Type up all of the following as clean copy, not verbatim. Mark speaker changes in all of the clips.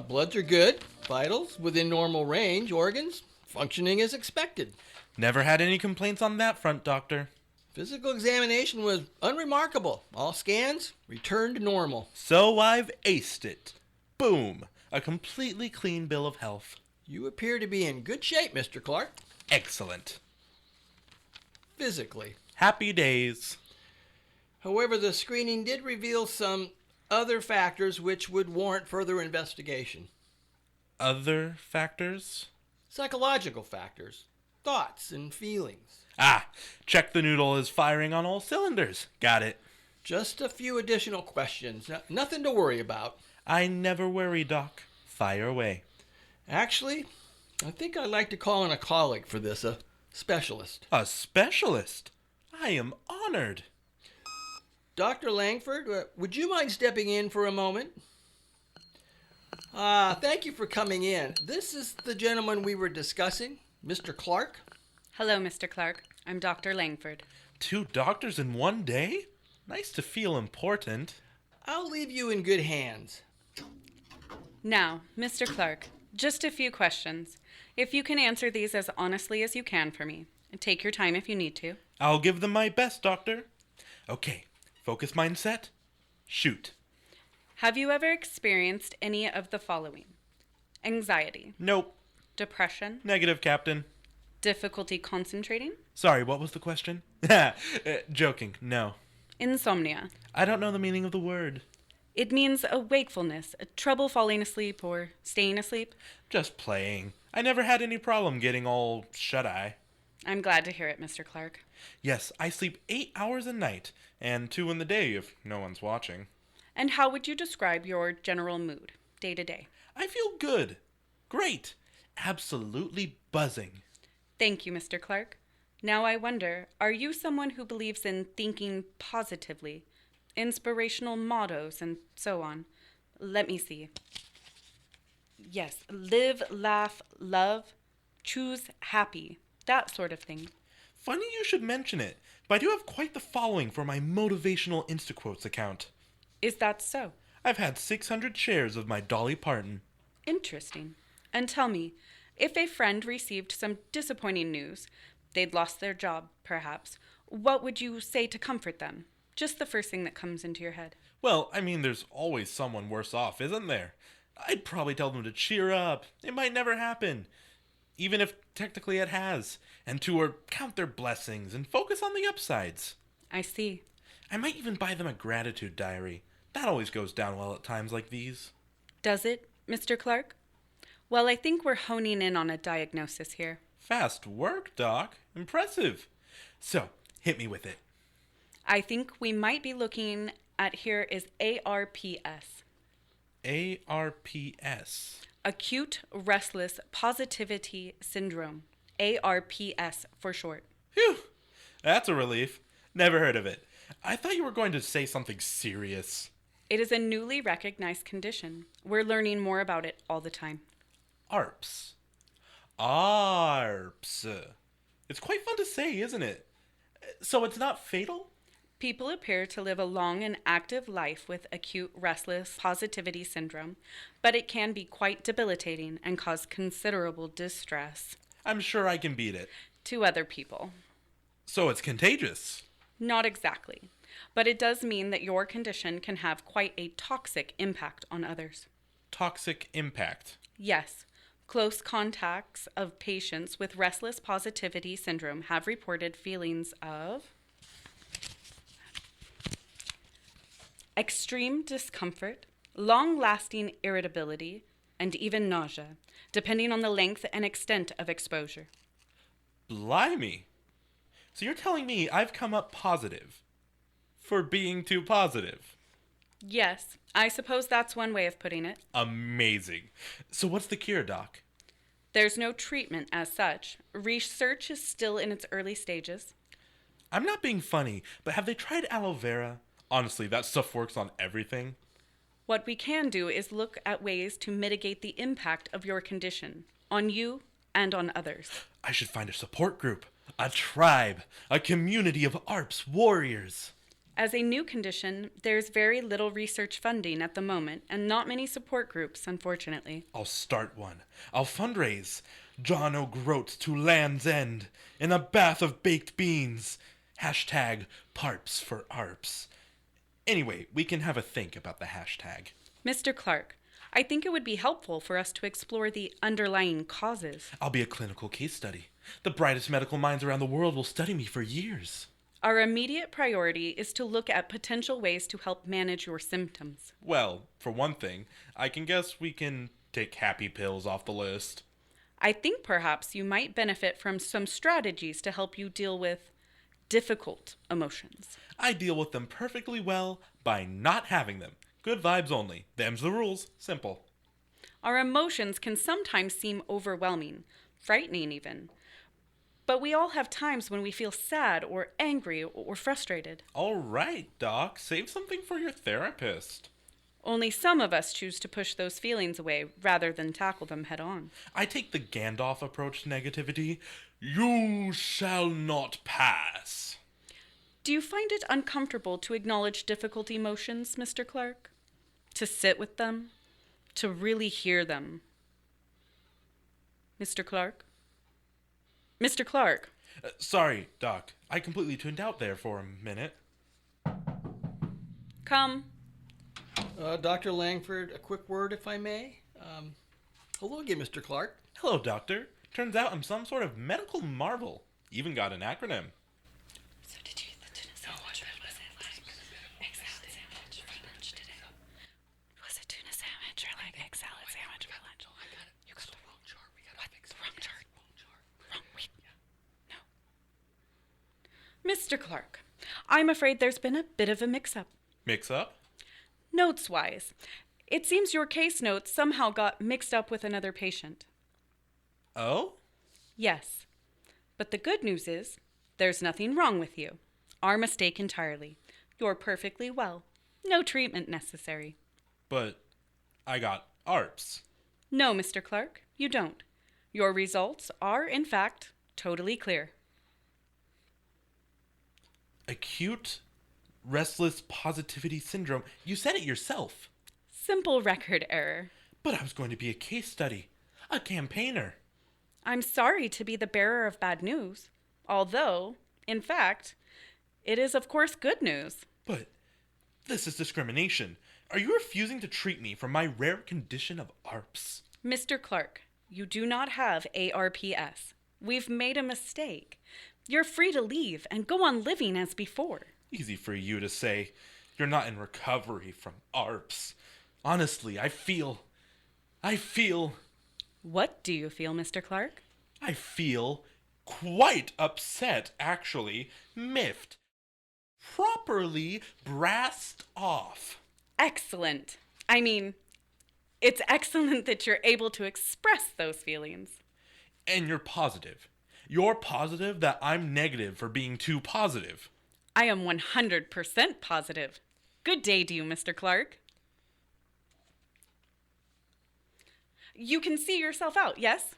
Speaker 1: Bloods are good, vitals within normal range, organs functioning as expected.
Speaker 2: Never had any complaints on that front, doctor.
Speaker 1: Physical examination was unremarkable. All scans returned to normal.
Speaker 2: So I've aced it. Boom. A completely clean bill of health.
Speaker 1: You appear to be in good shape, Mr. Clark.
Speaker 2: Excellent.
Speaker 1: Physically.
Speaker 2: Happy days.
Speaker 1: However, the screening did reveal some other factors which would warrant further investigation.
Speaker 2: Other factors?
Speaker 1: Psychological factors, thoughts and feelings.
Speaker 2: Check the noodle is firing on all cylinders. Got it.
Speaker 1: Just a few additional questions. Nothing to worry about.
Speaker 2: I never worry, Doc. Fire away.
Speaker 1: Actually, I think I'd like to call in a colleague for this, a specialist.
Speaker 2: A specialist? I am honored.
Speaker 1: Dr. Langford, would you mind stepping in for a moment? Thank you for coming in. This is the gentleman we were discussing, Mr. Clark.
Speaker 3: Hello, Mr. Clark. I'm Dr. Langford.
Speaker 2: 2 doctors in one day? Nice to feel important.
Speaker 1: I'll leave you in good hands.
Speaker 3: Now, Mr. Clark, just a few questions. If you can answer these as honestly as you can for me. Take your time if you need to.
Speaker 2: I'll give them my best, doctor. Okay, focus mindset. Shoot.
Speaker 3: Have you ever experienced any of the following? Anxiety,
Speaker 2: Nope.
Speaker 3: depression,
Speaker 2: Negative, Captain.
Speaker 3: difficulty concentrating,
Speaker 2: Sorry, what was the question? Joking, no.
Speaker 3: insomnia.
Speaker 2: I don't know the meaning of the word.
Speaker 3: It means a wakefulness, a trouble falling asleep or staying asleep.
Speaker 2: Just playing. I never had any problem getting all shut-eye.
Speaker 3: I'm glad to hear it, Mr. Clark.
Speaker 2: Yes, I sleep 8 hours a night, and 2 in the day if no one's watching.
Speaker 3: And how would you describe your general mood, day to day?
Speaker 2: I feel good. Great. Absolutely buzzing.
Speaker 3: Thank you, Mr. Clark. Now I wonder, are you someone who believes in thinking positively, inspirational mottos, and so on? Let me see. Yes, live, laugh, love, choose happy, that sort of thing.
Speaker 2: Funny you should mention it, but I do have quite the following for my motivational Instaquotes account.
Speaker 3: Is that so?
Speaker 2: I've had 600 shares of my Dolly Parton.
Speaker 3: Interesting. And tell me, if a friend received some disappointing news, they'd lost their job, perhaps, what would you say to comfort them? Just the first thing that comes into your head.
Speaker 2: Well, I mean, there's always someone worse off, isn't there? I'd probably tell them to cheer up. It might never happen. Even if technically it has. And to count their blessings and focus on the upsides.
Speaker 3: I see.
Speaker 2: I might even buy them a gratitude diary. That always goes down well at times like these.
Speaker 3: Does it, Mr. Clark? Well, I think we're honing in on a diagnosis here.
Speaker 2: Fast work, Doc. Impressive. So, hit me with it.
Speaker 3: I think we might be looking at here is ARPS.
Speaker 2: ARPS.
Speaker 3: Acute Restless Positivity Syndrome. ARPS for short.
Speaker 2: Phew. That's a relief. Never heard of it. I thought you were going to say something serious.
Speaker 3: It is a newly recognized condition. We're learning more about it all the time.
Speaker 2: ARPS. ARPS. It's quite fun to say, isn't it? So it's not fatal?
Speaker 3: People appear to live a long and active life with acute restless positivity syndrome, but it can be quite debilitating and cause considerable distress
Speaker 2: I'm sure I can beat it.
Speaker 3: to other people.
Speaker 2: So it's contagious.
Speaker 3: Not exactly, but it does mean that your condition can have quite a toxic impact on others.
Speaker 2: Toxic impact.
Speaker 3: Yes, close contacts of patients with restless positivity syndrome have reported feelings of extreme discomfort, long-lasting irritability, and even nausea, depending on the length and extent of exposure.
Speaker 2: Blimey. So you're telling me I've come up positive for being too positive?
Speaker 3: Yes, I suppose that's one way of putting it.
Speaker 2: Amazing. So what's the cure, Doc?
Speaker 3: There's no treatment as such. Research is still in its early stages.
Speaker 2: I'm not being funny, but have they tried aloe vera? Honestly, that stuff works on everything.
Speaker 3: What we can do is look at ways to mitigate the impact of your condition on you and on others.
Speaker 2: I should find a support group, a tribe, a community of ARPS warriors.
Speaker 3: As a new condition, there's very little research funding at the moment and not many support groups, unfortunately.
Speaker 2: I'll start one. I'll fundraise. John O'Groats to Land's End. In a bath of baked beans. Hashtag Parps for Arps. Anyway, we can have a think about the hashtag.
Speaker 3: Mr. Clark, I think it would be helpful for us to explore the underlying causes.
Speaker 2: I'll be a clinical case study. The brightest medical minds around the world will study me for years.
Speaker 3: Our immediate priority is to look at potential ways to help manage your symptoms.
Speaker 2: Well, for one thing, I can guess we can take happy pills off the list.
Speaker 3: I think perhaps you might benefit from some strategies to help you deal with difficult emotions.
Speaker 2: I deal with them perfectly well by not having them. Good vibes only. Them's the rules. Simple.
Speaker 3: Our emotions can sometimes seem overwhelming, frightening even. But we all have times when we feel sad or angry or frustrated.
Speaker 2: All right, Doc. Save something for your therapist.
Speaker 3: Only some of us choose to push those feelings away rather than tackle them head on.
Speaker 2: I take the Gandalf approach to negativity. You shall not pass.
Speaker 3: Do you find it uncomfortable to acknowledge difficult emotions, Mr. Clark? To sit with them? To really hear them? Mr. Clark? Mr. Clark?
Speaker 2: Sorry, Doc. I completely tuned out there for a minute.
Speaker 3: Come.
Speaker 1: Dr. Langford, a quick word, if I may. Hello again, Mr. Clark.
Speaker 2: Hello, Doctor. Turns out I'm some sort of medical marvel. Even got an acronym.
Speaker 3: So did you eat the tuna sandwich? Was it like egg salad sandwich for lunch today? Was it tuna sandwich or like egg salad sandwich for lunch?
Speaker 1: I got it.
Speaker 3: You got the
Speaker 1: wrong chart. We got
Speaker 3: what? The wrong chart?
Speaker 1: Wrong
Speaker 3: week. No. Mr. Clark, I'm afraid there's been a bit of a mix-up.
Speaker 2: Mix up?
Speaker 3: Notes-wise, it seems your case notes somehow got mixed up with another patient.
Speaker 2: Oh?
Speaker 3: Yes. But the good news is, there's nothing wrong with you. Our mistake entirely. You're perfectly well. No treatment necessary.
Speaker 2: But I got ARPS.
Speaker 3: No, Mr. Clark, you don't. Your results are, in fact, totally clear.
Speaker 2: Acute restless positivity syndrome. You said it yourself.
Speaker 3: Simple record error.
Speaker 2: But I was going to be a case study. A campaigner.
Speaker 3: I'm sorry to be the bearer of bad news. Although, in fact, it is of course good news.
Speaker 2: But this is discrimination. Are you refusing to treat me for my rare condition of ARPS?
Speaker 3: Mr. Clark, you do not have ARPS. We've made a mistake. You're free to leave and go on living as before.
Speaker 2: Easy for you to say. You're not in recovery from ARPS. Honestly, I feel...
Speaker 3: What do you feel, Mr. Clark?
Speaker 2: I feel quite upset, actually. Miffed. Properly brassed off.
Speaker 3: Excellent. I mean, it's excellent that you're able to express those feelings.
Speaker 2: And you're positive. You're positive that I'm negative for being too positive.
Speaker 3: I am 100% positive. Good day to you, Mr. Clark. You can see yourself out, yes?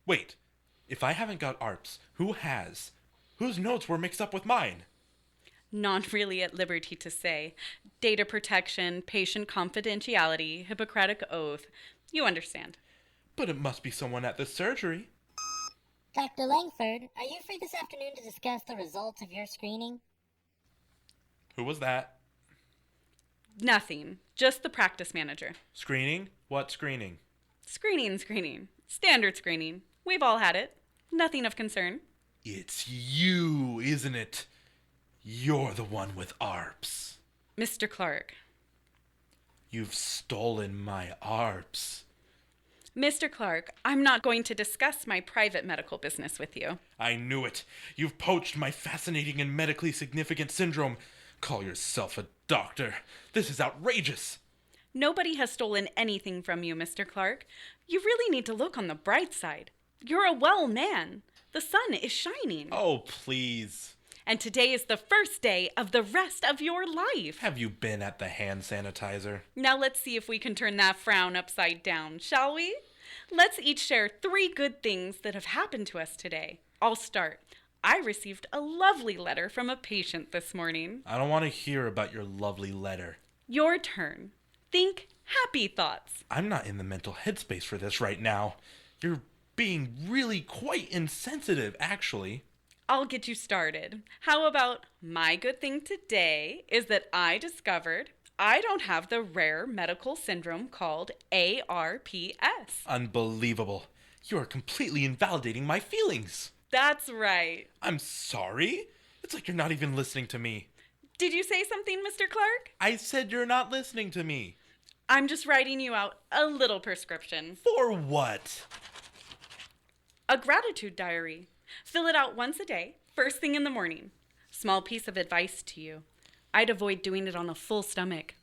Speaker 2: Wait, if I haven't got ARPS, who has? Whose notes were mixed up with mine?
Speaker 3: Not really at liberty to say. Data protection, patient confidentiality, Hippocratic oath. You understand.
Speaker 2: But it must be someone at the surgery.
Speaker 4: Dr. Langford, are you free this afternoon to discuss the results of your screening?
Speaker 2: Who was that?
Speaker 3: Nothing. Just the practice manager.
Speaker 2: Screening? What screening?
Speaker 3: Screening. Standard screening. We've all had it. Nothing of concern.
Speaker 2: It's you, isn't it? You're the one with ARPS.
Speaker 3: Mr. Clark.
Speaker 2: You've stolen my ARPS.
Speaker 3: Mr. Clark, I'm not going to discuss my private medical business with you.
Speaker 2: I knew it. You've poached my fascinating and medically significant syndrome. Call yourself a doctor. This is outrageous.
Speaker 3: Nobody has stolen anything from you, Mr. Clark. You really need to look on the bright side. You're a well man. The sun is shining.
Speaker 2: Oh, please.
Speaker 3: And today is the first day of the rest of your life.
Speaker 2: Have you been at the hand sanitizer?
Speaker 3: Now let's see if we can turn that frown upside down, shall we? Let's each share 3 good things that have happened to us today. I'll start. I received a lovely letter from a patient this morning.
Speaker 2: I don't want to hear about your lovely letter.
Speaker 3: Your turn. Think happy thoughts.
Speaker 2: I'm not in the mental headspace for this right now. You're being really quite insensitive, actually.
Speaker 3: I'll get you started. How about my good thing today is that I discovered I don't have the rare medical syndrome called ARPS.
Speaker 2: Unbelievable. You are completely invalidating my feelings.
Speaker 3: That's right.
Speaker 2: I'm sorry? It's like you're not even listening to me.
Speaker 3: Did you say something, Mr. Clark?
Speaker 2: I said you're not listening to me.
Speaker 3: I'm just writing you out a little prescription.
Speaker 2: For what?
Speaker 3: A gratitude diary. Fill it out once a day, first thing in the morning. Small piece of advice to you. I'd avoid doing it on a full stomach.